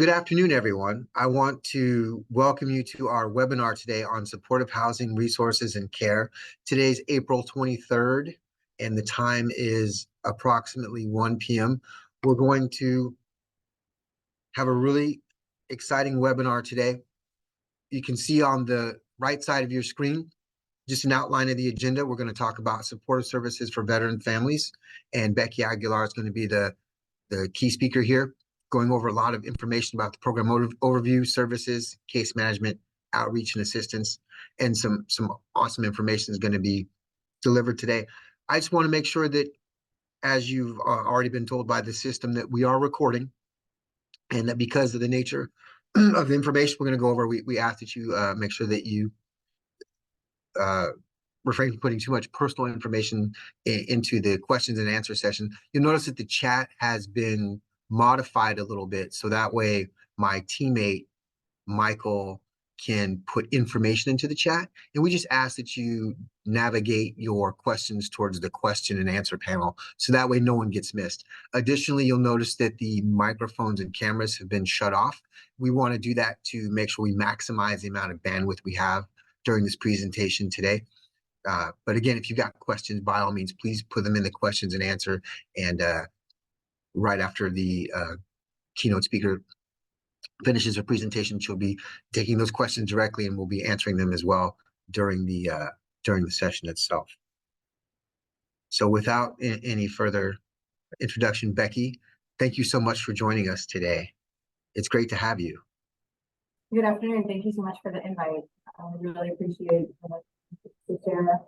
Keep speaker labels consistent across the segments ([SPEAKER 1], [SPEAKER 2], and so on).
[SPEAKER 1] Good afternoon, everyone. I want to welcome you to our webinar today on supportive housing resources and care. Today's April 23rd, and the time is approximately 1 p.m. We're going to have a really exciting webinar today. You can see on the right side of your screen just an outline of the agenda. We're going to talk about supportive services for veteran families, and Becky Aguilar is going to be the key speaker here, going over a lot of information about the program overview, services, case management, outreach and assistance, and some awesome information is going to be delivered today. I just want to make sure that, as you've already been told by the system, that we are recording, and that because of the nature of the information we're going to go over, we ask that you make sure that you refrain from putting too much personal information into the questions and answer session. You'll notice that the chat has been modified a little bit, so that way my teammate Michael can put information into the chat, and we just ask that you navigate your questions towards the question and answer panel, so that way no one gets missed. Additionally, you'll notice that the microphones and cameras have been shut off. We want to do that to make sure we maximize the amount of bandwidth we have during this presentation today. But again, if you've got questions, by all means, please put them in the questions and answer, and right after the keynote speaker finishes her presentation, she'll be taking those questions directly, and we'll be answering them as well during the session itself. So without any further introduction, Becky, thank you so much for joining us today. It's great to have you.
[SPEAKER 2] Good afternoon. Thank you so much for the invite. I really appreciate to share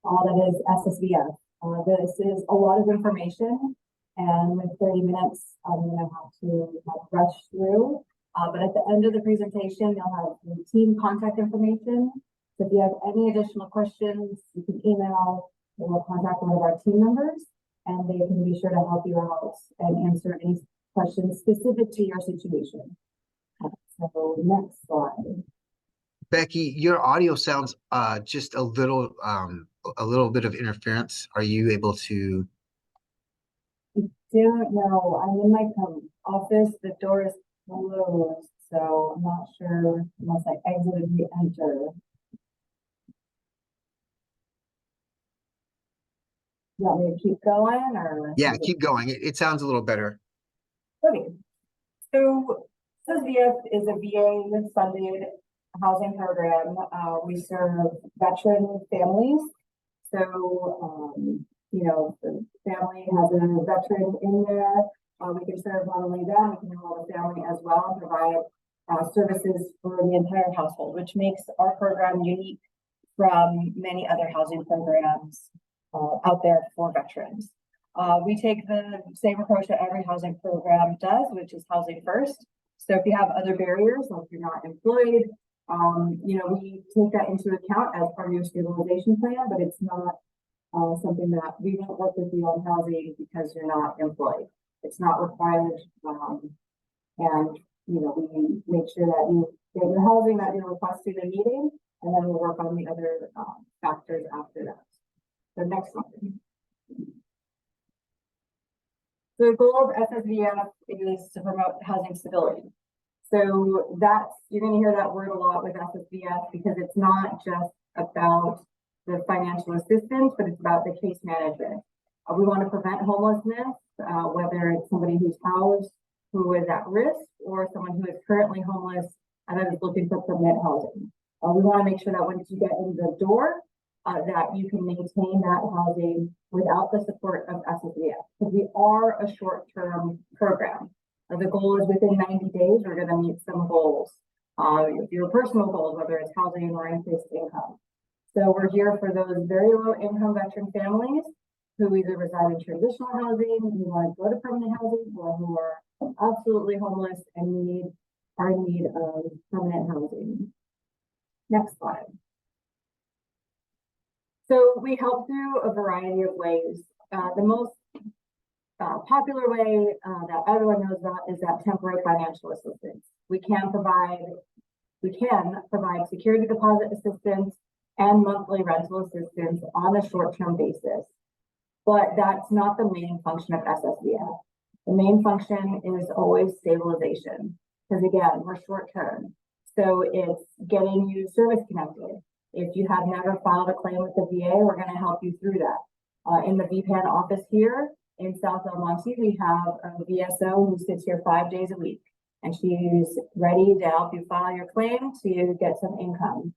[SPEAKER 2] all that is SSVF. This is a lot of information, and with 30 minutes, I'm going to have to rush through. But at the end of the presentation, you'll have the team contact information. So if you have any additional questions, you can email or contact one of our team members, and they can be sure to help you out and answer any questions specific to your situation. So next slide.
[SPEAKER 1] Becky, your audio sounds just a little bit of interference. Are you able to?
[SPEAKER 2] I don't know. I'm in my office. The door is closed, so I'm not sure unless I exit and re-enter. You want me to keep going, or?
[SPEAKER 1] Yeah, keep going. It sounds a little better.
[SPEAKER 2] Okay. So SSVF is a VA-funded housing program. We serve veteran families. So, you know, if the family has a veteran in there, we can serve not only them, we can enroll the family as well and provide services for the entire household, which makes our program unique from many other housing programs out there for veterans. We take the same approach that every housing program does, which is housing first. So if you have other barriers, like you're not employed, you know, we take that into account as part of your stabilization plan, but it's not something that we won't work with you on housing because you're not employed. It's not required, and you know, we make sure that you get your housing that you're requesting and needing, and then we'll work on the other factors after that. The next slide. So the goal of SSVF is to promote housing stability. So that's, you're going to hear that word a lot with SSVF, because it's not just about the financial assistance, but it's about the case management. We want to prevent homelessness, whether it's somebody who's housed who is at risk, or someone who is currently homeless and is looking for permanent housing. We want to make sure that once you get in the door, that you can maintain that housing without the support of SSVF, because we are a short-term program. The goal is within 90 days, we're going to meet some goals. Your personal goals, whether it's housing or increased income. So we're here for those very low-income veteran families who either reside in transitional housing, who want to go to permanent housing, or who are absolutely homeless and are in need of permanent housing. Next slide. So we help through a variety of ways. The most popular way that everyone knows about is that temporary financial assistance. We can provide security deposit assistance and monthly rental assistance on a short-term basis. But that's not the main function of SSVF. The main function is always stabilization. because again, we're short term. So it's getting you service connected. If you have never filed a claim with the VA, we're going to help you through that. In the VPAN office here in South El Monte, we have a VSO who sits here 5 days a week, and she's ready to help you file your claim to get some income.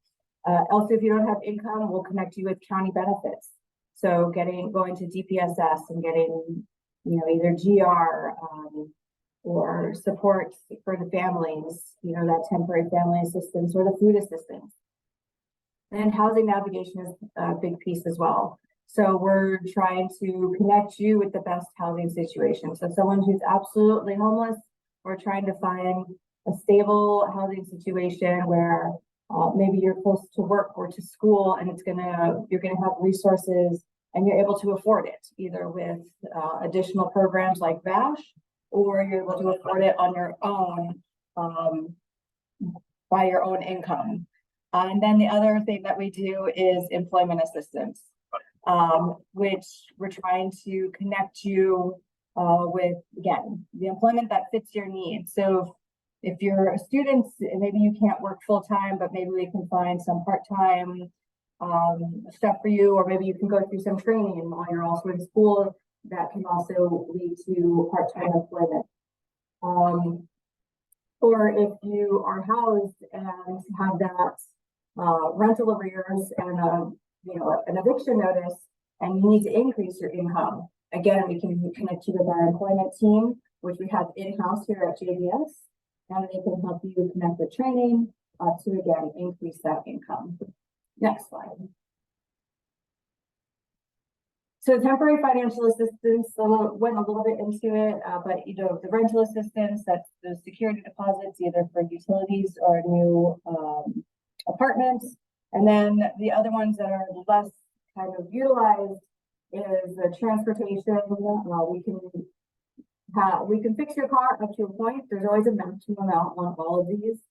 [SPEAKER 2] Also, if you don't have income, we'll connect you with county benefits. So going to DPSS and getting, either GR or support for the families, that temporary family assistance or the food assistance. And housing navigation is a big piece as well. So we're trying to connect you with the best housing situation. So someone who's absolutely homeless, we're trying to find a stable housing situation where maybe you're close to work or to school, and you're gonna have resources and you're able to afford it, either with additional programs like VASH, or you're able to afford it on your own by your own income. And then the other thing that we do is employment assistance, which we're trying to connect you with, again, the employment that fits your needs. So if you're a student, maybe you can't work full time, but maybe we can find some part-time stuff for you, or maybe you can go through some training while you're also in school. That can also lead to part-time employment. Or if you are housed and have that rental arrears and an eviction notice, and you need to increase your income, again, we can connect you with our employment team, which we have in-house here at JVS, and they can help you connect with training to again increase that income. Next slide. So temporary financial assistance, went a little bit into it, but the rental assistance, that's the security deposits, either for utilities or new apartments. And then the other ones that are less kind of utilized is the transportation. We can fix your car up to a point. There's always a maximum amount on all of these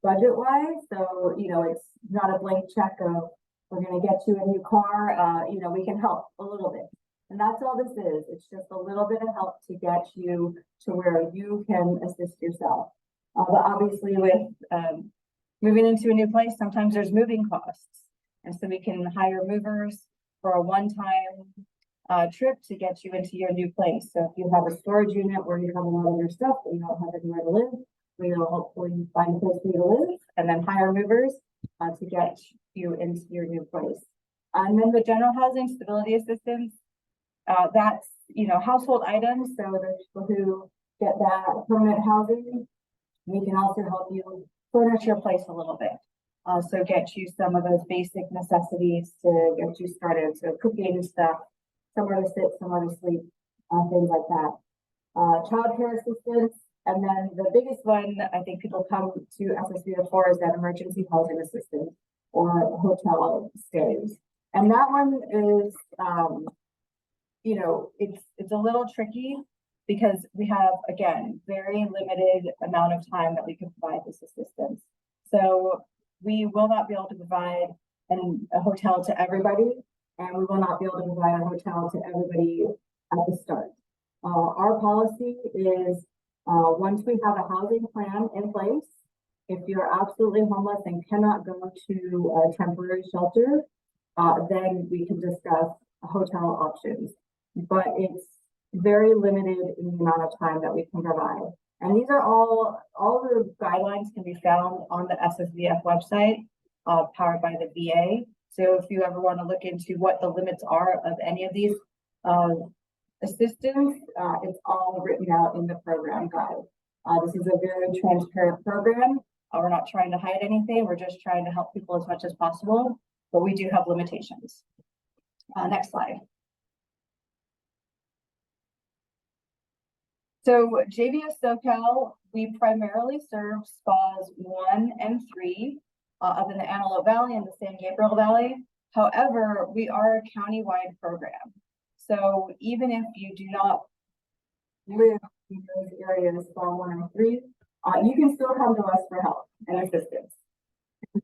[SPEAKER 2] budget wise. So, it's not a blank check of we're going to get you a new car. We can help a little bit. And that's all this is. It's just a little bit of help to get you to where you can assist yourself. But obviously with moving into a new place, sometimes there's moving costs. And so we can hire movers for a one-time trip to get you into your new place. So if you have a storage unit where you have a lot of your stuff, but you don't have anywhere to live, we will hopefully find a place for you to live, and then hire movers to get you into your new place. And then the general housing stability assistance, that's, household items. So there's people who get that permanent housing. We can also help you furnish your place a little bit. So get you some of those basic necessities to get you started. So cooking stuff, somewhere to sit, somewhere to sleep, things like that. Childcare assistance. And then the biggest one I think people come to SSVF for is that emergency housing assistance or hotel stays. And that one is, it's a little tricky because we have, again, very limited amount of time that we can provide this assistance. So we will not be able to provide a hotel to everybody, and we will not be able to provide a hotel to everybody at the start. Our policy is once we have a housing plan in place, if you're absolutely homeless and cannot go to a temporary shelter, then we can discuss hotel options. But it's very limited in the amount of time that we can provide. And these are all the guidelines can be found on the SSVF website, powered by the VA. So if you ever want to look into what the limits are of any of these assistance, it's all written out in the program guide. This is a very transparent program. We're not trying to hide anything. We're just trying to help people as much as possible, but we do have limitations. Next slide. So JVS SoCal, we primarily serve spas 1 and 3 up in the Antelope Valley and the San Gabriel Valley. However, we are a countywide program. So even if you do not live in those areas, spa 1 and 3, you can still come to us for help and assistance.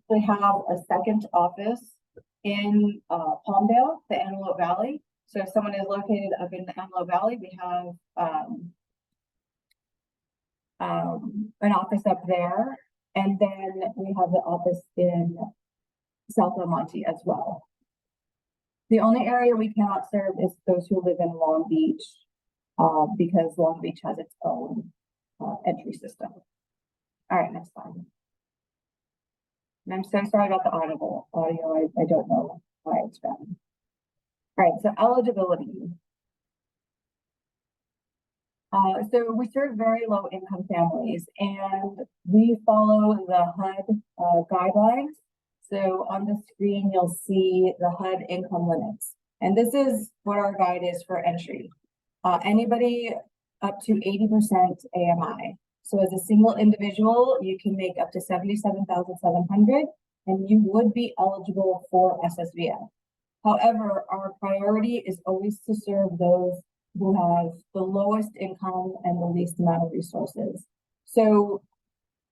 [SPEAKER 2] We have a second office in Palmdale, the Antelope Valley. So if someone is located up in the Antelope Valley, we have an office up there. And then we have the office in South El Monte as well. The only area we cannot serve is those who live in Long Beach, because Long Beach has its own entry system. All right, next slide. And I'm so sorry about the audio. I don't know why it's been. All right, so eligibility. So we serve very low income families, and we follow the HUD guidelines. So on the screen, you'll see the HUD income limits. And this is what our guide is for entry. Anybody up to 80% AMI. So as a single individual, you can make up to $77,700, and you would be eligible for SSVF. However, our priority is always to serve those who have the lowest income and the least amount of resources. So,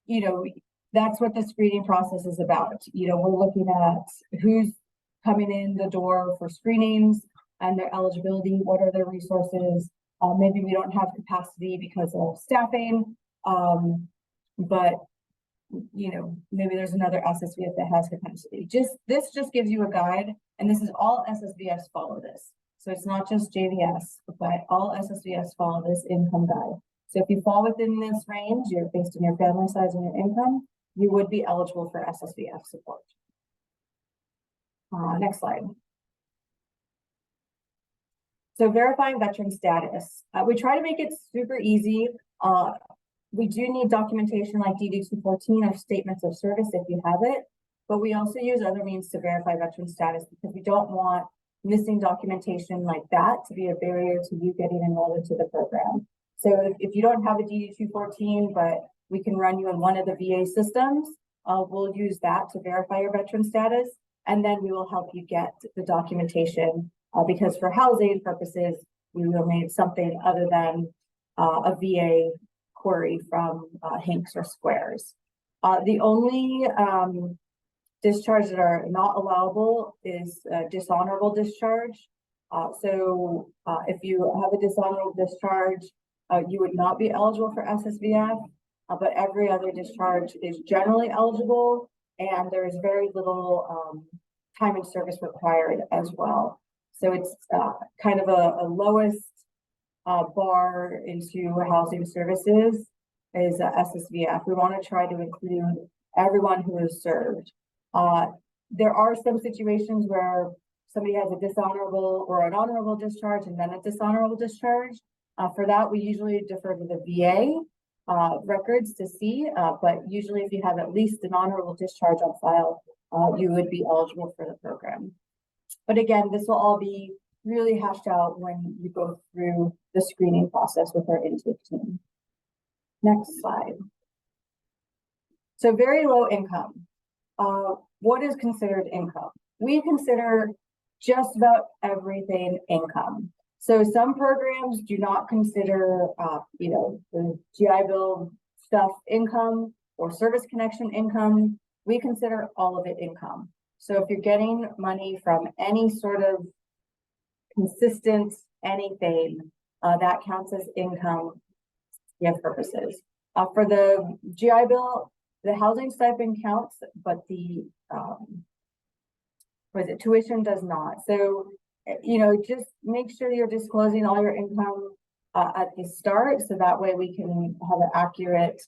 [SPEAKER 2] you know, that's what the screening process is about. You know, we're looking at who's coming in the door for screenings and their eligibility, what are their resources. Maybe we don't have capacity because of staffing, but you know, maybe there's another SSVF that has capacity. This just gives you a guide, and this is all SSVFs follow this. So it's not just JVS, but all SSVFs follow this income guide. So if you fall within this range, you're based on your family size and your income, you would be eligible for SSVF support. Next slide. So verifying veteran status. We try to make it super easy. We do need documentation like DD-214 or statements of service if you have it, but we also use other means to verify veteran status because we don't want missing documentation like that to be a barrier to you getting enrolled into the program. So if you don't have a DD-214, but we can run you in one of the VA systems, we'll use that to verify your veteran status, and then we will help you get the documentation because for housing purposes, we will need something other than a VA query from Hinks or Squares. The only discharge that are not allowable is dishonorable discharge. So if you have a dishonorable discharge, you would not be eligible for SSVF, but every other discharge is generally eligible, and there is very little time and service required as well. So it's kind of a lowest bar into housing services is SSVF. We want to try to include everyone who is served. There are some situations where somebody has a dishonorable or an honorable discharge and then a dishonorable discharge. For that, we usually defer to the VA records to see, but usually if you have at least an honorable discharge on file, you would be eligible for the program. But again, this will all be really hashed out when you go through the screening process with our intake team. Next slide. So very low income. What is considered income? We consider just about everything income. So some programs do not consider, you know, the GI Bill stuff income or service connection income. We consider all of it income. So if you're getting money from any sort of consistent anything, that counts as income for purposes. For the GI Bill, the housing stipend counts, but the tuition does not. So, you know, just make sure you're disclosing all your income at the start, so that way we can have an accurate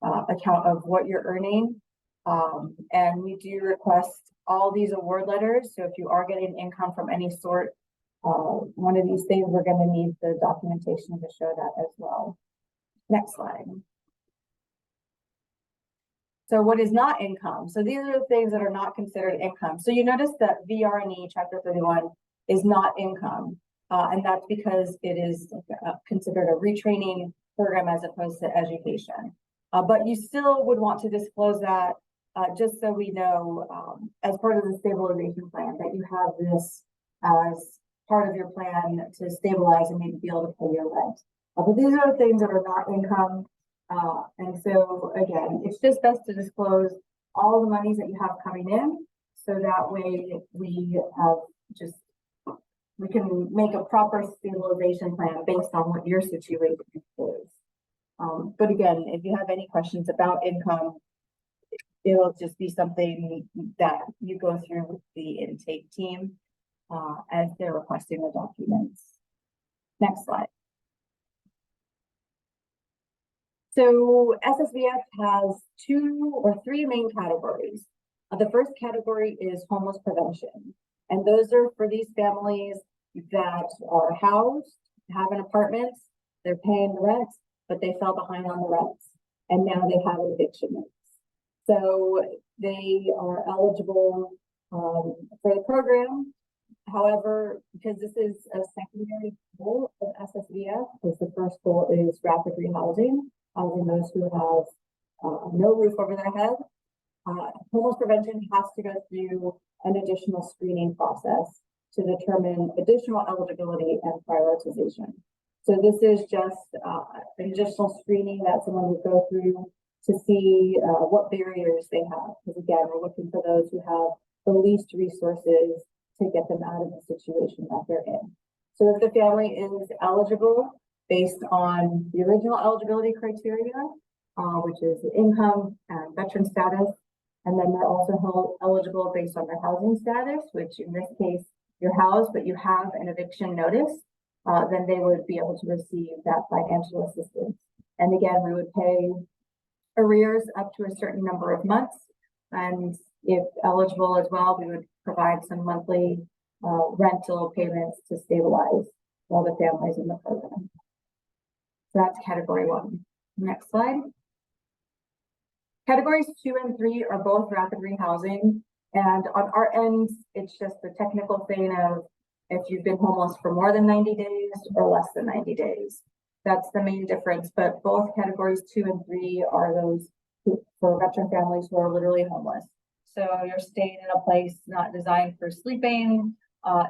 [SPEAKER 2] account of what you're earning. And we do request all these award letters. So if you are getting income from any sort, one of these things, we're going to need the documentation to show that as well. Next slide. So what is not income? So these are the things that are not considered income. So you notice that VR&E Chapter 31 is not income. And that's because it is considered a retraining program as opposed to education. But you still would want to disclose that just so we know as part of the stabilization plan that you have this as part of your plan to stabilize and maybe be able to pay your rent. But these are the things that are not income. And so again, it's just best to disclose all the monies that you have coming in, so that way we can make a proper stabilization plan based on what your situation is. But again, if you have any questions about income, it'll just be something that you go through with the intake team as they're requesting the documents. Next slide. So SSVF has 2 or 3 main categories. The first category is homeless prevention. And those are for these families that are housed, have an apartment, they're paying the rent, but they fell behind on the rents. And now they have an eviction notice. So they are eligible for the program. However, because this is a secondary goal of SSVF, because the first goal is rapid rehousing, housing those who have no roof over their head. Homeless prevention has to go through an additional screening process to determine additional eligibility and prioritization. So this is just an additional screening that someone would go through to see what barriers they have. Because again, we're looking for those who have the least resources to get them out of the situation that they're in. So if the family is eligible based on the original eligibility criteria, which is income and veteran status, and then they're also eligible based on their housing status, which in this case, you're housed, but you have an eviction notice, then they would be able to receive that financial assistance. And again, we would pay arrears up to a certain number of months. And if eligible as well, we would provide some monthly rental payments to stabilize while the family's in the program. So that's category 1. Next slide. Categories 2 and 3 are both rapid rehousing. And on our end, it's just the technical thing of if you've been homeless for more than 90 days or less than 90 days. That's the main difference. But both categories 2 and 3 are those for veteran families who are literally homeless. So you're staying in a place not designed for sleeping.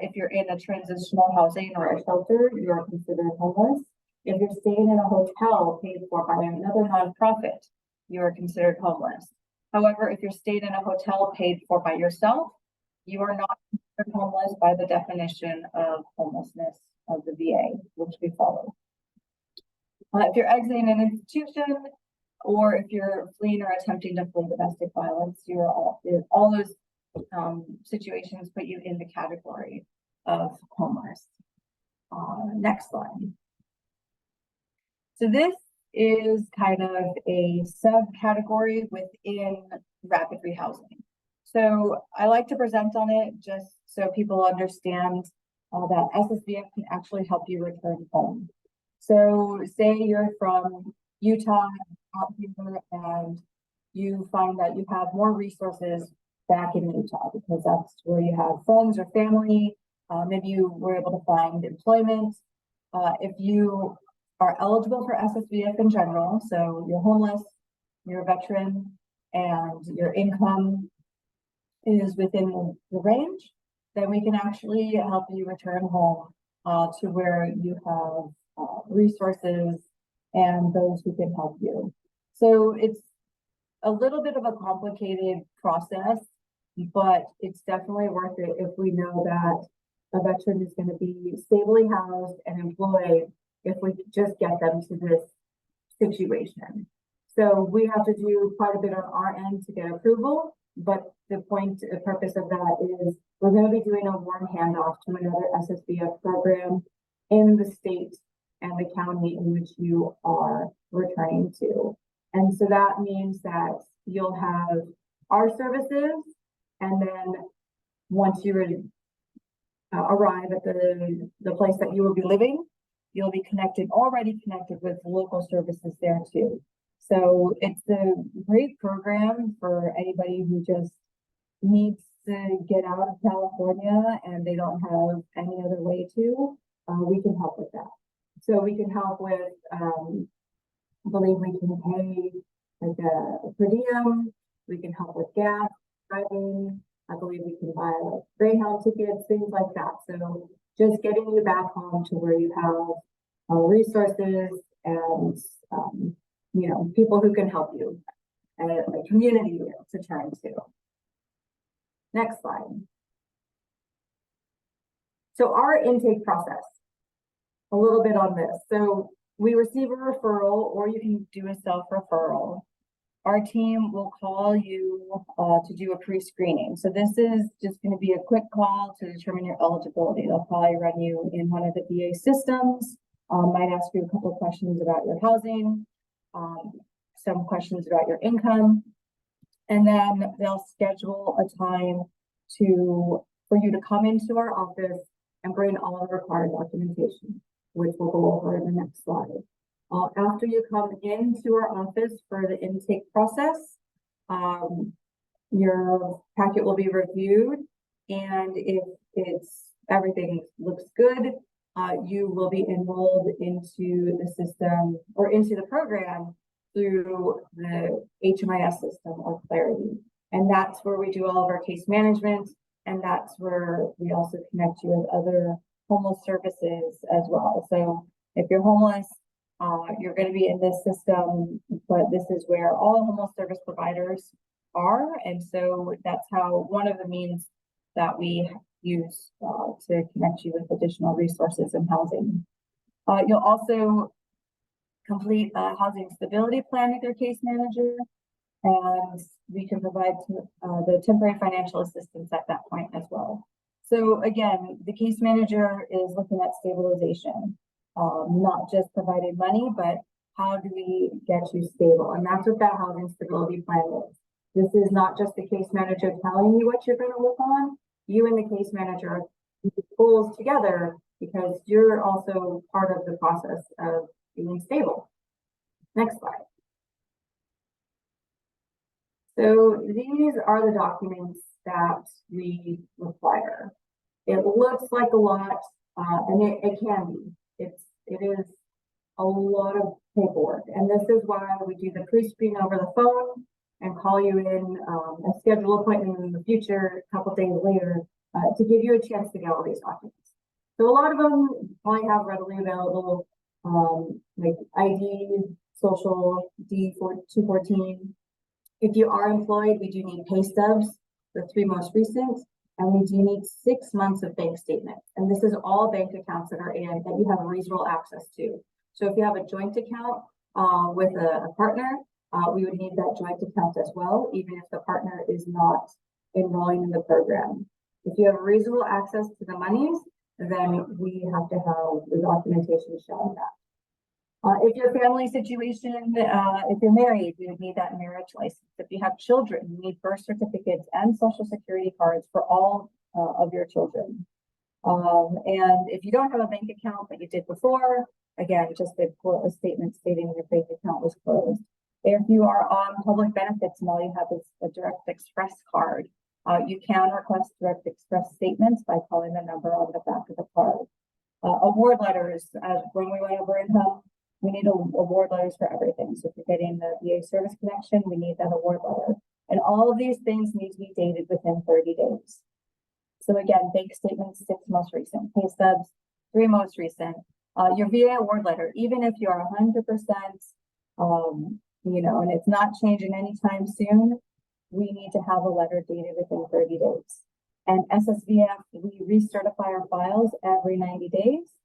[SPEAKER 2] If you're in a transitional housing or a shelter, you are considered homeless. If you're staying in a hotel paid for by another nonprofit, you are considered homeless. However, if you're staying in a hotel paid for by yourself, you are not considered homeless by the definition of homelessness of the VA, which we follow. If you're exiting an institution, or if you're fleeing or attempting to flee domestic violence, you're all those situations put you in the category of homeless. Next slide. So this is kind of a subcategory within rapid rehousing. So I like to present on it just so people understand that SSVF can actually help you return home. So say you're from Utah out here and you find that you have more resources back in Utah because that's where you have friends or family. Maybe you were able to find employment. If you are eligible for SSVF in general, so you're homeless, you're a veteran, and your income is within the range, then we can actually help you return home to where you have resources and those who can help you. So it's a little bit of a complicated process, but it's definitely worth it if we know that a veteran is going to be stably housed and employed if we just get them to this situation. So we have to do quite a bit on our end to get approval, but the purpose of that is we're going to be doing a warm handoff to another SSVF program in the state and the county in which you are returning to. And so that means that you'll have our services, and then once you arrive at the place that you will be living, you'll be already connected with local services there too. So it's a great program for anybody who just needs to get out of California and they don't have any other way to. We can help with that. So we can help with, I believe we can pay like a per diem. We can help with gas, driving. I believe we can buy like Greyhound tickets, things like that. So just getting you back home to where you have resources and people who can help you and a community to turn to. Next slide. So our intake process, a little bit on this. So we receive a referral, or you can do a self-referral. Our team will call you to do a pre-screening. So this is just going to be a quick call to determine your eligibility. They'll probably run you in one of the VA systems, might ask you a couple of questions about your housing, some questions about your income, and then they'll schedule a time for you to come into our office and bring all the required documentation, which we'll go over in the next slide. After you come into our office for the intake process, your packet will be reviewed, and if everything looks good, you will be enrolled into the system or into the program through the HMIS system or Clarity. And that's where we do all of our case management, and that's where we also connect you with other homeless services as well. So if you're homeless, you're going to be in this system, but this is where all homeless service providers are. And so that's how one of the means that we use to connect you with additional resources and housing. You'll also complete a housing stability plan with your case manager, and we can provide the temporary financial assistance at that point as well. So again, the case manager is looking at stabilization. Not just providing money, but how do we get you stable? And that's what that housing stability plan is. This is not just the case manager telling you what you're going to work on. You and the case manager goals together, because you're also part of the process of being stable. Next slide. So these are the documents that we require. It looks like a lot, and it can be. It is a lot of paperwork, and this is why we do the pre-screen over the phone and call you in and schedule appointment in the future, a couple days later, to give you a chance to get all these documents. So a lot of them probably have readily available, like ID, social, D214. If you are employed, we do need pay stubs, the 3 most recent. And we do need 6 months of bank statements. And this is all bank accounts that are in that you have reasonable access to. So if you have a joint account with a partner, we would need that joint account as well, even if the partner is not enrolling in the program. If you have reasonable access to the monies, then we have to have the documentation showing that. If your family situation, if you're married, we would need that marriage license. If you have children, you need birth certificates and social security cards for all of your children. And if you don't have a bank account, but you did before, again, just a statement stating your bank account was closed. If you are on public benefits and all you have is a Direct Express card, you can request Direct Express statements by calling the number on the back of the card. Award letters, when we went over income, we need award letters for everything. So if you're getting the VA service connection, we need that award letter. And all of these things need to be dated within 30 days. So again, bank statements, 6 most recent, pay stubs, 3 most recent. Your VA award letter, even if you're 100%, and it's not changing anytime soon, we need to have a letter dated within 30 days. And SSVF, we recertify our files every 90 days.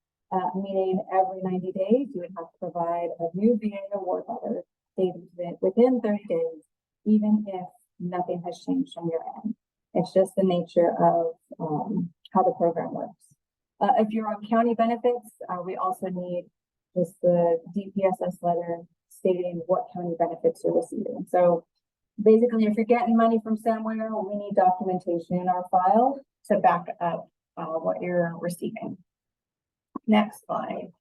[SPEAKER 2] Meaning every 90 days, you would have to provide a new VA award letter dated within 30 days, even if nothing has changed on your end. It's just the nature of how the program works. If you're on county benefits, we also need just the DPSS letter stating what county benefits you're receiving. So basically, if you're getting money from somewhere, we need documentation in our file to back up what you're receiving. Next slide.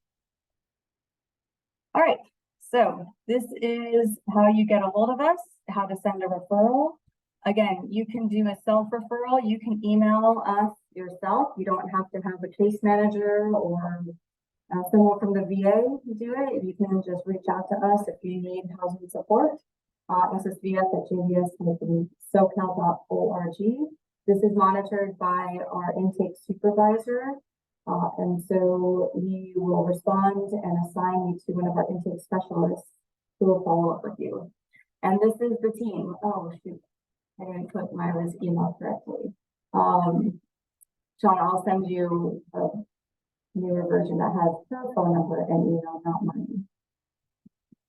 [SPEAKER 2] All right, so this is how you get a hold of us, how to send a referral. Again, you can do a self-referral. You can email us yourself. You don't have to have a case manager or someone from the VA to do it. You can just reach out to us if you need housing support. ssvf@jvs.socal.org. This is monitored by our intake supervisor. And so we will respond and assign you to one of our intake specialists who will follow up with you. And this is the team. Oh, shoot. I didn't put my email correctly. Sean, I'll send you newer version that has her phone number and email, not mine.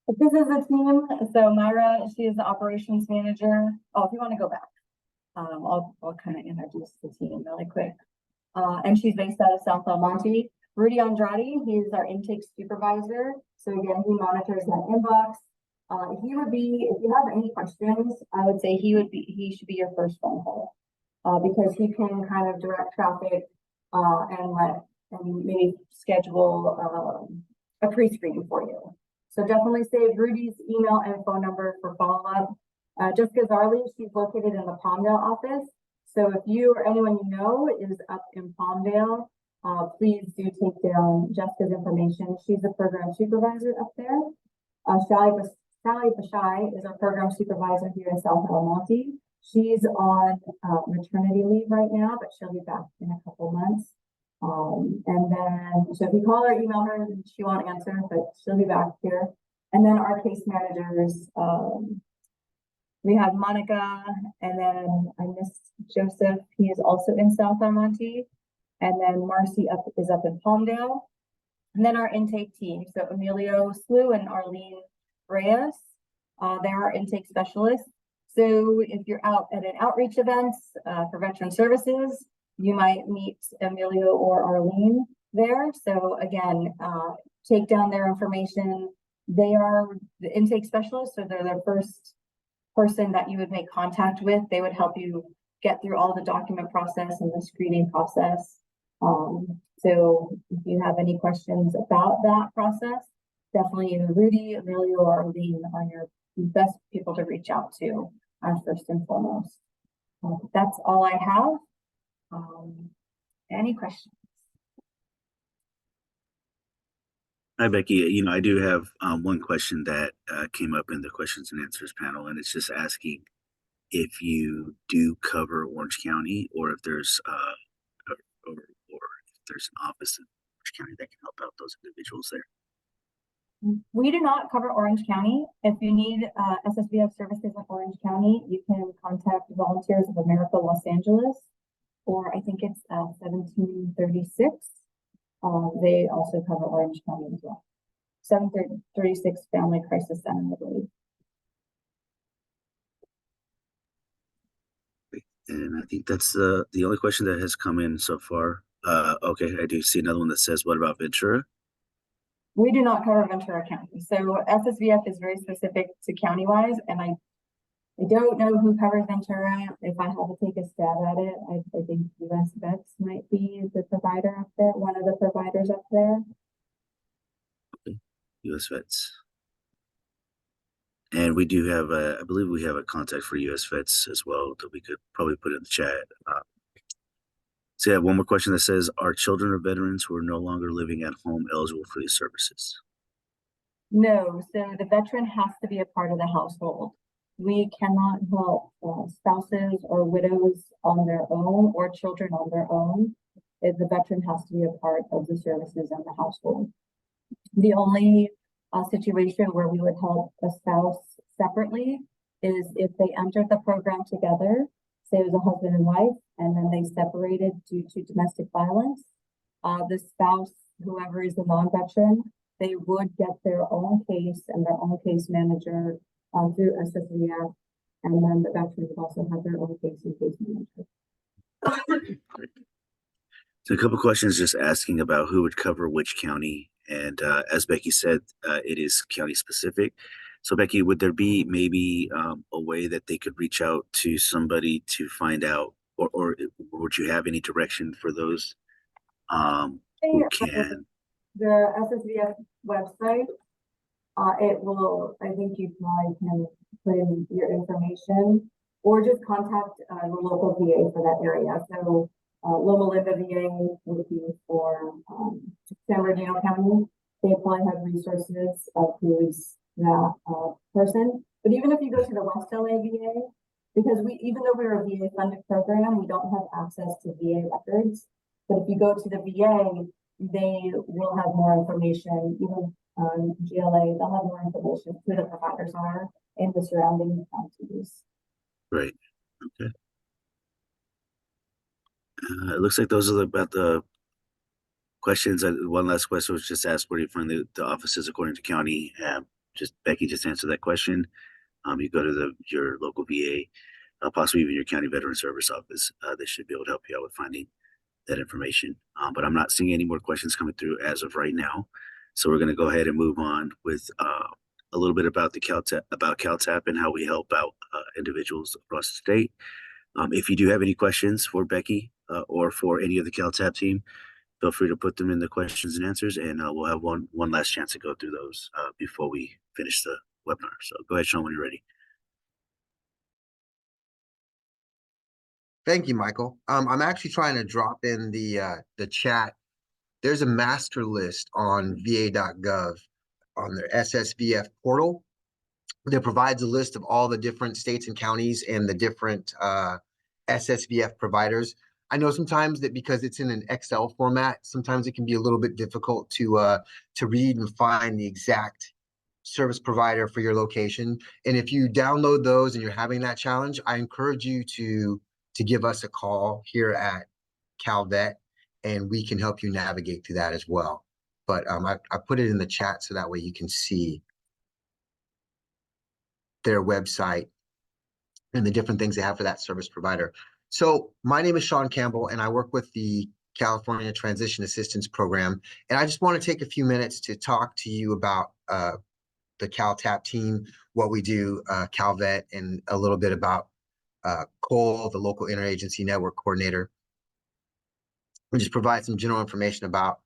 [SPEAKER 2] But this is a team. So Myra, she is the operations manager. Oh, if you want to go back, I'll kind of introduce the team really quick. And she's based out of South El Monte. Rudy Andrade, he's our intake supervisor. So again, he monitors that inbox. He would be, if you have any questions, I would say he should be your first phone call. Because he can kind of direct traffic, and maybe schedule, a pre-screening for you. So definitely save Rudy's email and phone number for follow-up. Jessica Zarley, she's located in the Palmdale office. So if you or anyone you know is up in Palmdale, please do take down Jessica's information. She's the program supervisor up there. Sally Bashai is our program supervisor here in South El Monte. She's on maternity leave right now, but she'll be back in a couple months. And then, so if you call or email her, she won't answer, but she'll be back here. And then our case managers, we have Monica, and then I missed Joseph. He is also in South El Monte. And then Marcy is up in Palmdale. And then our intake team. So Emilio Slew and Arlene Reyes, they're our intake specialists. So if you're out at an outreach event for veteran services, you might meet Emilio or Arlene there. So again, take down their information. They are the intake specialists, so they're the first person that you would make contact with. They would help you get through all the document process and the screening process. So if you have any questions about that process, definitely either Rudy, Emilio, or Arlene are your best people to reach out to, first and foremost. That's all I have. Any questions?
[SPEAKER 3] Hi, Becky. I do have one question that came up in the questions and answers panel, and it's just asking if you do cover Orange County, or if there's or if there's an office in Orange County that can help out those individuals there.
[SPEAKER 2] We do not cover Orange County. If you need SSVF services in Orange County, you can contact Volunteers of America Los Angeles, or I think it's 1736. They also cover Orange County as well. 736 Family Crisis Center, I believe.
[SPEAKER 3] And I think that's the only question that has come in so far. Okay, I do see another one that says, what about Ventura?
[SPEAKER 2] We do not cover Ventura County. So SSVF is very specific to county-wise, and I don't know who covers Ventura. If I had to take a stab at it, I think US Vets might be the provider up there, one of the providers up there.
[SPEAKER 3] Okay, US Vets. And we do have I believe we have a contact for US Vets as well that we could probably put in the chat. So I have one more question that says, are children of veterans who are no longer living at home eligible for these services?
[SPEAKER 2] No, so the veteran has to be a part of the household. We cannot help spouses or widows on their own, or children on their own. The veteran has to be a part of the services in the household. The only situation where we would help a spouse separately is if they entered the program together, say it was a husband and wife, and then they separated due to domestic violence. The spouse, whoever is the non-veteran, they would get their own case and their own case manager through SSVF, and then the veteran would also have their own case and case manager.
[SPEAKER 3] So a couple questions just asking about who would cover which county. And as Becky said, it is county specific. So Becky, would there be maybe a way that they could reach out to somebody to find out, or would you have any direction for those who can?
[SPEAKER 2] The SSVF website, it will, I think you probably can put in your information, or just contact the local VA for that area. So Loma Linda VA would be for San Bernardino County. They probably have resources of who's that person. But even if you go to the West LA VA, because even though we're a VA funded program, we don't have access to VA records. But if you go to the VA, they will have more information. Even GLA, they'll have more information who the providers are in the surrounding counties.
[SPEAKER 3] Right. Okay. It looks like those are about the questions. One last question was just asked, where do you find the offices according to county? Just Becky just answered that question. You go to your local VA, possibly even your county veteran service office. They should be able to help you out with finding that information. But I'm not seeing any more questions coming through as of right now. So we're going to go ahead and move on with a little bit about CalTAP and how we help out individuals across the state. If you do have any questions for Becky or for any of the CalTAP team, feel free to put them in the questions and answers, and we'll have one last chance to go through those before we finish the webinar. So go ahead, Sean, when you're ready.
[SPEAKER 1] Thank you, Michael. I'm actually trying to drop in the chat. There's a master list on va.gov on their SSVF portal that provides a list of all the different states and counties and the different SSVF providers. I know sometimes that because it's in an Excel format, sometimes it can be a little bit difficult to read and find the exact service provider for your location. And if you download those and you're having that challenge, I encourage you to give us a call here at Calvet, and we can help you navigate through that as well. But I put it in the chat so that way you can see their website and the different things they have for that service provider. So my name is Sean Campbell, and I work with the California Transition Assistance Program. And I just want to take a few minutes to talk to you about the CalTAP team, what we do, Calvet, and a little bit about Cole, the local interagency network coordinator. We just provide some general information about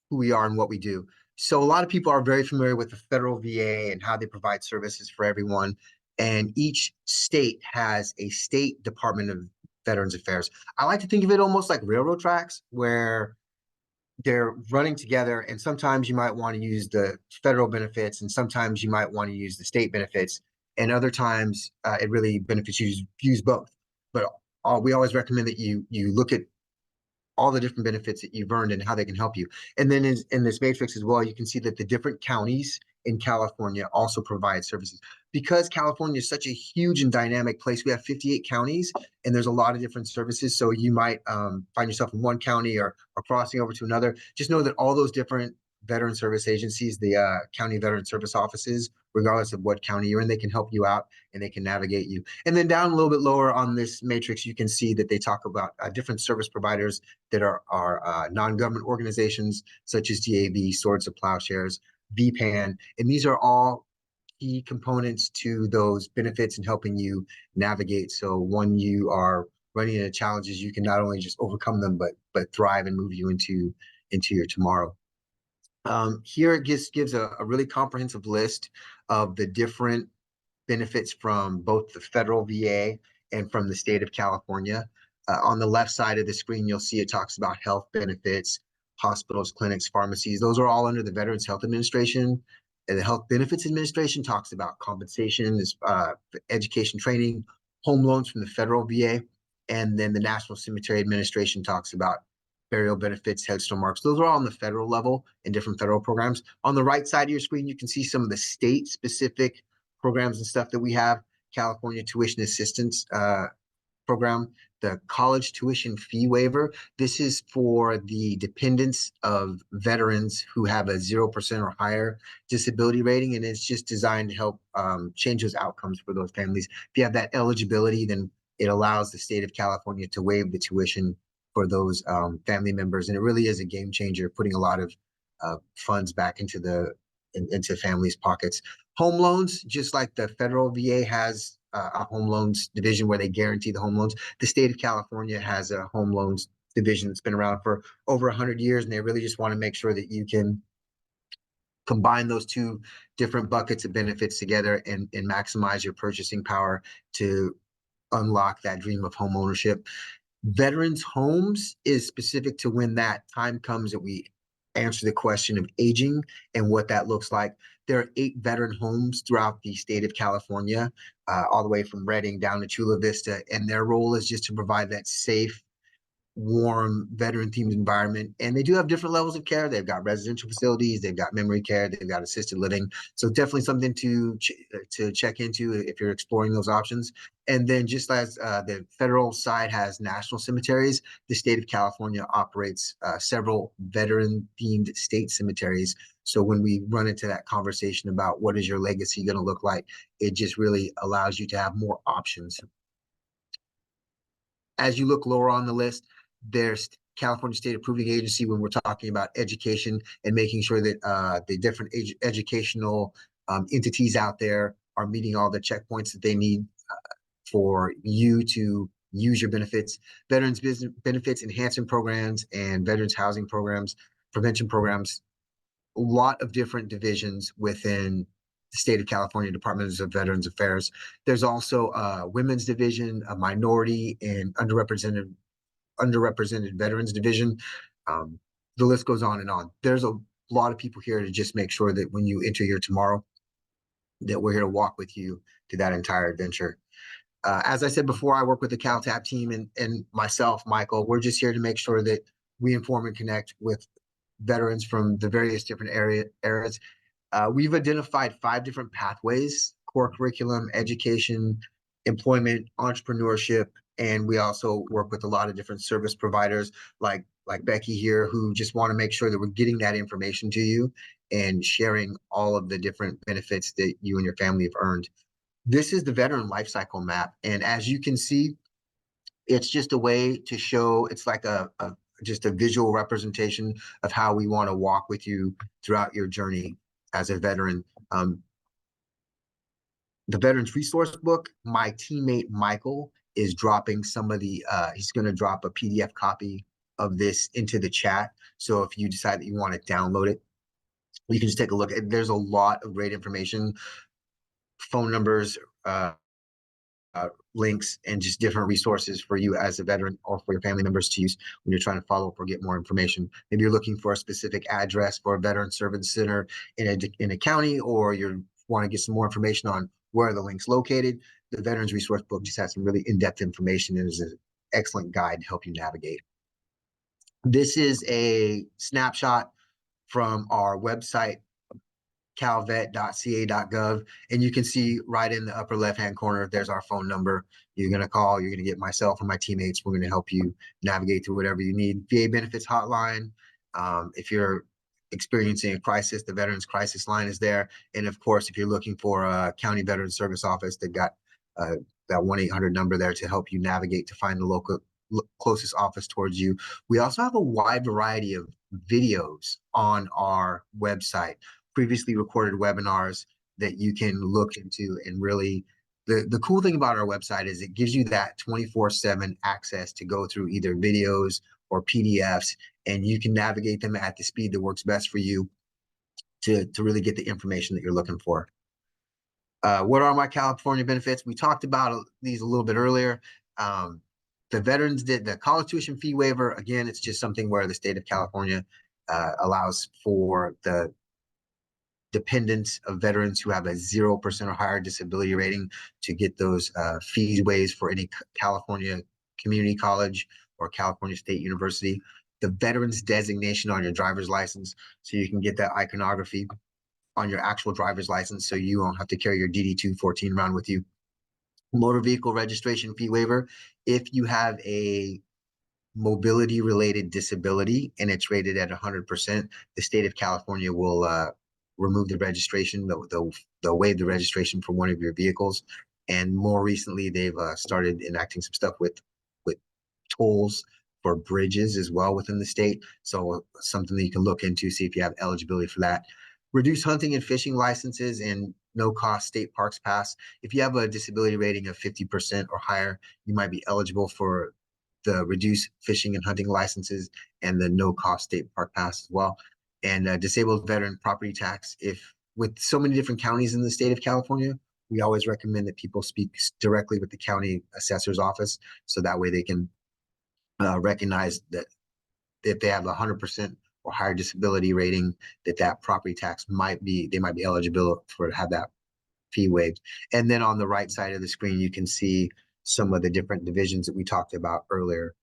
[SPEAKER 1] who we are and what we do. So a lot of people are very familiar with the federal VA and how they provide services for everyone. And each state has a state Department of Veterans Affairs. I like to think of it almost like railroad tracks where they're running together, and sometimes you might want to use the federal benefits and sometimes you might want to use the state benefits, and other times it really benefits you to use both. But we always recommend that you look at all the different benefits that you've earned and how they can help you. And then in this matrix as well, you can see that the different counties in California also provide services. Because California is such a huge and dynamic place, we have 58 counties and there's a lot of different services. So you might find yourself in one county or crossing over to another. Just know that all those different veteran service agencies, the county veteran service offices, regardless of what county you're in, they can help you out and they can navigate you. And then down a little bit lower on this matrix, you can see that they talk about different service providers that are non-government organizations such as DAV, Swords of Plowshares, VPAN, and these are all key components to those benefits and helping you navigate. So when you are running into challenges, you can not only just overcome them, but thrive and move you into your tomorrow. Here it gives a really comprehensive list of the different benefits from both the federal VA and from the state of California. On the left side of the screen, you'll see it talks about health benefits, hospitals, clinics, pharmacies. Those are all under the Veterans Health Administration. And the Health Benefits Administration talks about compensation, education training, home loans from the federal VA. And then the National Cemetery Administration talks about burial benefits, headstone marks. Those are all on the federal level in different federal programs. On the right side of your screen, you can see some of the state-specific programs and stuff that we have. California Tuition Assistance Program, the college tuition fee waiver. This is for the dependents of veterans who have a 0% or higher disability rating, and it's just designed to help change those outcomes for those families. If you have that eligibility, then it allows the state of California to waive the tuition for those family members, and it really is a game changer, putting a lot of funds back into families' pockets. Home loans, just like the federal VA has a home loans division where they guarantee the home loans, the state of California has a home loans division that's been around for over 100 years, and they really just want to make sure that you can combine those two different buckets of benefits together and maximize your purchasing power to unlock that dream of home ownership. Veterans Homes is specific to when that time comes that we answer the question of aging and what that looks like. There are 8 veteran homes throughout the state of California, all the way from Redding down to Chula Vista, and their role is just to provide that safe, warm veteran themed environment, and they do have different levels of care. They've got residential facilities, they've got memory care, they've got assisted living. So definitely something to check into if you're exploring those options. And then just as the federal side has national cemeteries, the state of California operates several veteran themed state cemeteries. So when we run into that conversation about what is your legacy going to look like, it just really allows you to have more options. As you look lower on the list, there's California State Approving Agency when we're talking about education and making sure that the different educational entities out there are meeting all the checkpoints that they need for you to use your benefits. Veterans business benefits enhancement programs and veterans housing programs, prevention programs, a lot of different divisions within the state of California Department of Veterans Affairs. There's also a women's division, a minority and underrepresented veterans division. The list goes on and on. There's a lot of people here to just make sure that when you enter here tomorrow, that we're here to walk with you through that entire adventure. As I said before, I work with the CalTAP team and myself, Michael. We're just here to make sure that we inform and connect with veterans from the various different eras. We've identified 5 different pathways: core curriculum, education, employment, entrepreneurship, and we also work with a lot of different service providers like Becky here, who just want to make sure that we're getting that information to you and sharing all of the different benefits that you and your family have earned. This is the veteran life cycle map, and as you can see, it's just a way to show, it's like just a visual representation of how we want to walk with you throughout your journey as a veteran. The Veterans Resource Book, my teammate Michael is dropping some of the, he's going to drop a PDF copy of this into the chat. So if you decide that you want to download it, you can just take a look. There's a lot of great information, phone numbers, links, and just different resources for you as a veteran or for your family members to use when you're trying to follow up or get more information. Maybe you're looking for a specific address for a veteran service center in a county, or you want to get some more information on where the link's located. The Veterans Resource Book just has some really in-depth information and is an excellent guide to help you navigate. This is a snapshot from our website, calvet.ca.gov, and you can see right in the upper left-hand corner, there's our phone number. You're going to call, you're going to get myself or my teammates. We're going to help you navigate through whatever you need. VA benefits hotline. If you're experiencing a crisis, the Veterans Crisis Line is there. And of course, if you're looking for a county veteran service office, they've got that 1-800 number there to help you navigate to find the closest office towards you. We also have a wide variety of videos on our website, previously recorded webinars that you can look into. And really, the cool thing about our website is it gives you that 24/7 access to go through either videos or PDFs, and you can navigate them at the speed that works best for you to really get the information that you're looking for. What are my California benefits? We talked about these a little bit earlier. The veterans did the college tuition fee waiver. Again, it's just something where the state of California allows for the dependents of veterans who have a 0% or higher disability rating to get those fees waived for any California community college or California State University. The veterans designation on your driver's license, so you can get that iconography on your actual driver's license, so you won't have to carry your DD-214 around with you. Motor vehicle registration fee waiver. If you have a mobility related disability and it's rated at 100%, the state of California will remove the registration. They'll waive the registration for one of your vehicles. And more recently, they've started enacting some stuff with tolls for bridges as well within the state. So something that you can look into, see if you have eligibility for that. Reduce hunting and fishing licenses and no cost state parks pass. If you have a disability rating of 50% or higher, you might be eligible for the reduced fishing and hunting licenses and the no cost state park pass as well. And disabled veteran property tax. If with so many different counties in the state of California, we always recommend that people speak directly with the county assessor's office, so that way they can recognize that if they have 100% or higher disability rating, that property tax they might be eligible for to have that fee waived. And then on the right side of the screen, you can see some of the different divisions that we talked about earlier.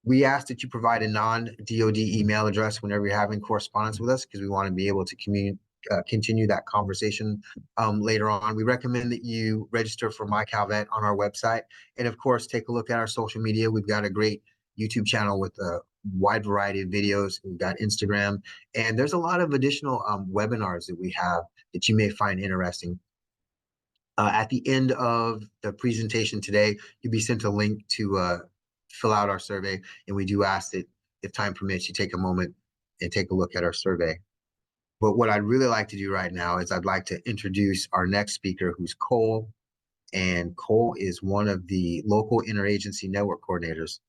[SPEAKER 1] We ask that you provide a non-DoD email address whenever you're having correspondence with us, because we want to be able to continue that conversation later on. We recommend that you register for My Calvet on our website. And of course, take a look at our social media. We've got a great YouTube channel with a wide variety of videos. We've got Instagram, and there's a lot of additional webinars that we have that you may find interesting. At the end of the presentation today, you'll be sent a link to fill out our survey. And we do ask that if time permits, you take a moment and take a look at our survey. But what I'd really like to do right now is I'd like to introduce our next speaker, who's Cole. And Cole is one of the local interagency network coordinators.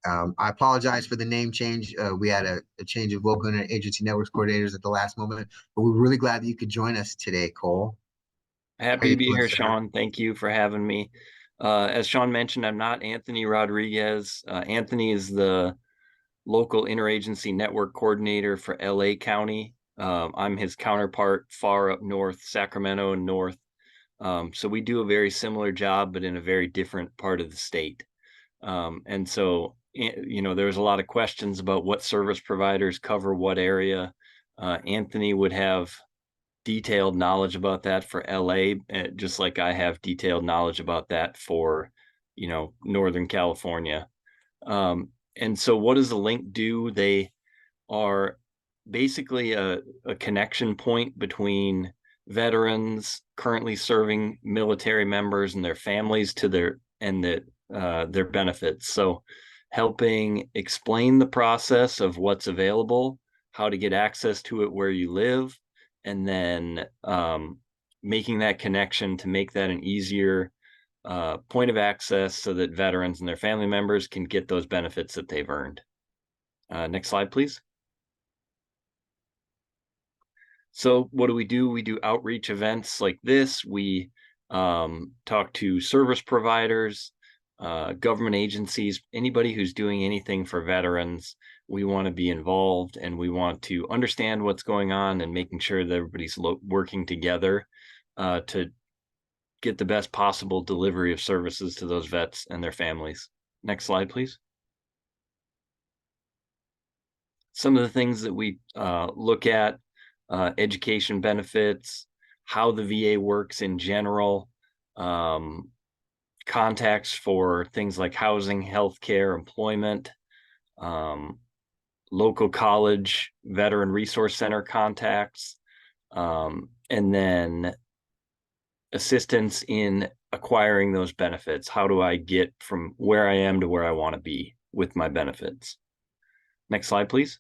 [SPEAKER 1] I apologize for the name change. We had a change of local interagency networks coordinators at the last moment, but we're really glad that you could join us today, Cole.
[SPEAKER 4] Happy to be here, Sean. Thank you for having me. As Sean mentioned, I'm not Anthony Rodriguez. Anthony is the local interagency network coordinator for LA County. I'm his counterpart far up north, Sacramento and north. So we do a very similar job, but in a very different part of the state. And so, there was a lot of questions about what service providers cover what area. Anthony would have detailed knowledge about that for LA, just like I have detailed knowledge about that for, Northern California. And so what does the link do? They are basically a connection point between veterans currently serving military members and their families to their benefits. So helping explain the process of what's available, how to get access to it where you live, and then making that connection to make that an easier point of access so that veterans and their family members can get those benefits that they've earned. Next slide, please. So what do? We do outreach events like this. We talk to service providers, government agencies, anybody who's doing anything for veterans. We want to be involved, and we want to understand what's going on and making sure that everybody's working together to get the best possible delivery of services to those vets and their families. Next slide, please. Some of the things that we look at, education benefits, how the VA works in general, contacts for things like housing, healthcare, employment, local college, veteran resource center contacts, and then assistance in acquiring those benefits. How do I get from where I am to where I want to be with my benefits? Next slide, please.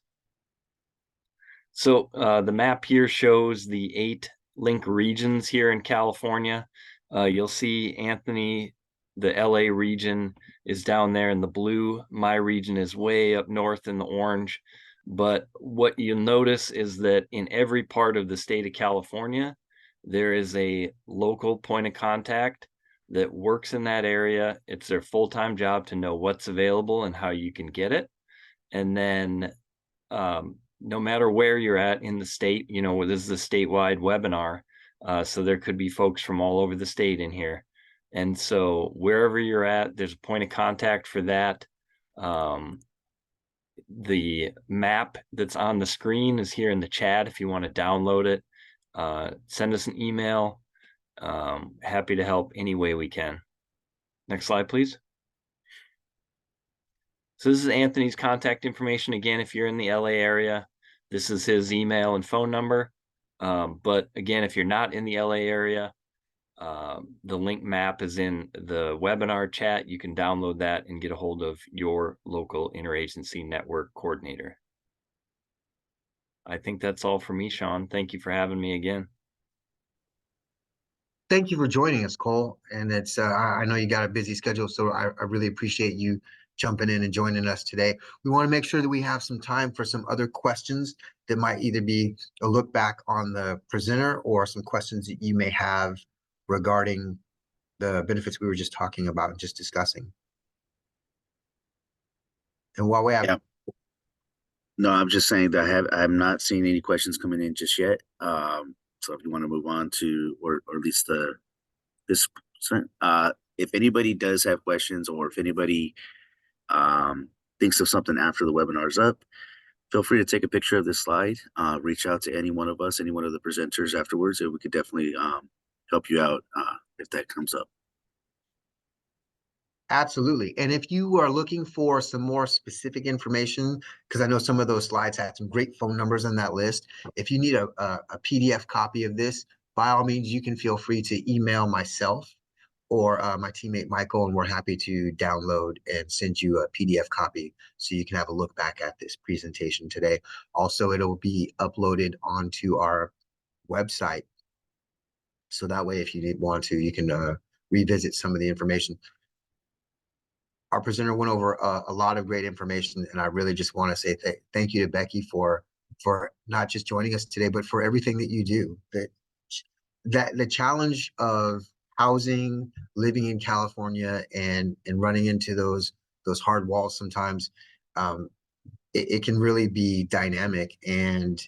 [SPEAKER 4] So the map here shows the 8 link regions here in California. You'll see Anthony, the LA region is down there in the blue. My region is way up north in the orange. But what you'll notice is that in every part of the state of California, there is a local point of contact that works in that area. It's their full-time job to know what's available and how you can get it. And then no matter where you're at in the state, this is a statewide webinar. So there could be folks from all over the state in here. And so wherever you're at, there's a point of contact for that. The map that's on the screen is here in the chat if you want to download it. Send us an email. Happy to help any way we can. Next slide, please. So this is Anthony's contact information. Again, if you're in the LA area, this is his email and phone number. But again, if you're not in the LA area, the link map is in the webinar chat. You can download that and get a hold of your local interagency network coordinator. I think that's all for me, Sean. Thank you for having me again.
[SPEAKER 1] Thank you for joining us, Cole. And it's I know you got a busy schedule, so I really appreciate you jumping in and joining us today. We want to make sure that we have some time for some other questions that might either be a look back on the presenter or some questions that you may have regarding the benefits we were just talking about and just discussing. And while we have...
[SPEAKER 3] Yeah. No, I'm just saying that I'm not seeing any questions coming in just yet. So if you want to move on to, or at least if anybody does have questions, or if anybody thinks of something after the webinar is up, feel free to take a picture of this slide, reach out to any one of us, any one of the presenters afterwards, and we could definitely help you out if that comes up.
[SPEAKER 1] Absolutely. And if you are looking for some more specific information, because I know some of those slides had some great phone numbers on that list, if you need a PDF copy of this, by all means, you can feel free to email myself or my teammate Michael, and we're happy to download and send you a PDF copy so you can have a look back at this presentation today. Also, it'll be uploaded onto our website. So that way, if you want to, you can revisit some of the information. Our presenter went over a lot of great information, and I really just want to say thank you to Becky for not just joining us today, but for everything that you do. That the challenge of housing, living in California, and running into those hard walls sometimes, it can really be dynamic. And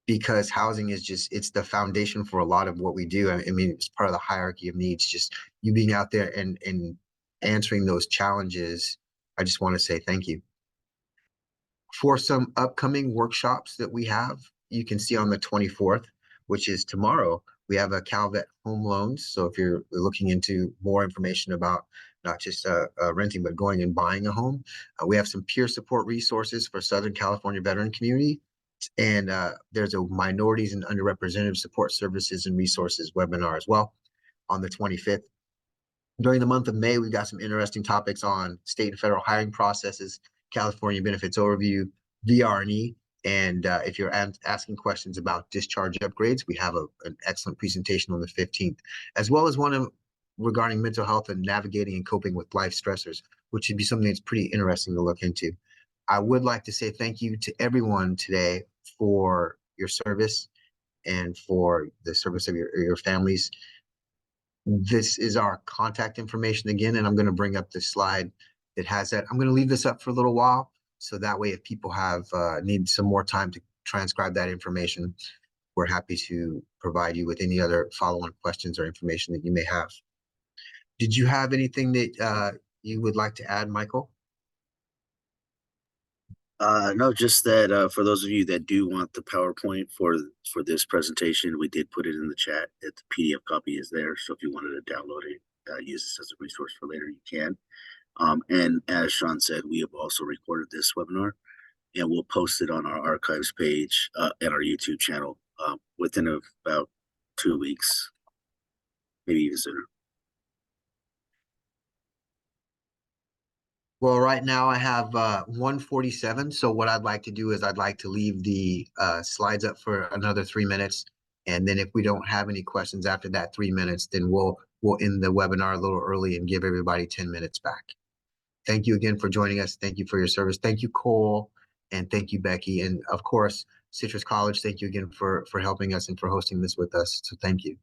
[SPEAKER 1] because housing is it's the foundation for a lot of what we do. I mean, it's part of the hierarchy of needs. Just you being out there and answering those challenges, I just want to say thank you. For some upcoming workshops that we have, you can see on the 24th, which is tomorrow, we have a Calvet home loans. So if you're looking into more information about not just renting, but going and buying a home, we have some peer support resources for Southern California veteran community. And there's a minorities and underrepresented support services and resources webinar as well on the 25th. During the month of May, we've got some interesting topics on state and federal hiring processes, California benefits overview, VR&E, and if you're asking questions about discharge upgrades, we have an excellent presentation on the 15th, as well as one regarding mental health and navigating and coping with life stressors, which should be something that's pretty interesting to look into. I would like to say thank you to everyone today for your service and for the service of your families. This is our contact information again, and I'm going to bring up this slide that has that. I'm going to leave this up for a little while, so that way if people have need some more time to transcribe that information, we're happy to provide you with any other follow-on questions or information that you may have. Did you have anything that you would like to add, Michael?
[SPEAKER 3] No, just that for those of you that do want the PowerPoint for this presentation, we did put it in the chat. The PDF copy is there, so if you wanted to download it, use this as a resource for later, you can. And as Sean said, we have also recorded this webinar, and we'll post it on our archives page at our YouTube channel within about 2 weeks, maybe even sooner.
[SPEAKER 1] Well, right now I have 1:47. So what I'd like to do is I'd like to leave the slides up for another 3 minutes. And then if we don't have any questions after that 3 minutes, then we'll end the webinar a little early and give everybody 10 minutes back. Thank you again for joining us. Thank you for your service. Thank you, Cole. And thank you, Becky. And of course, Citrus College, thank you again for helping us and for hosting this with us. So thank you.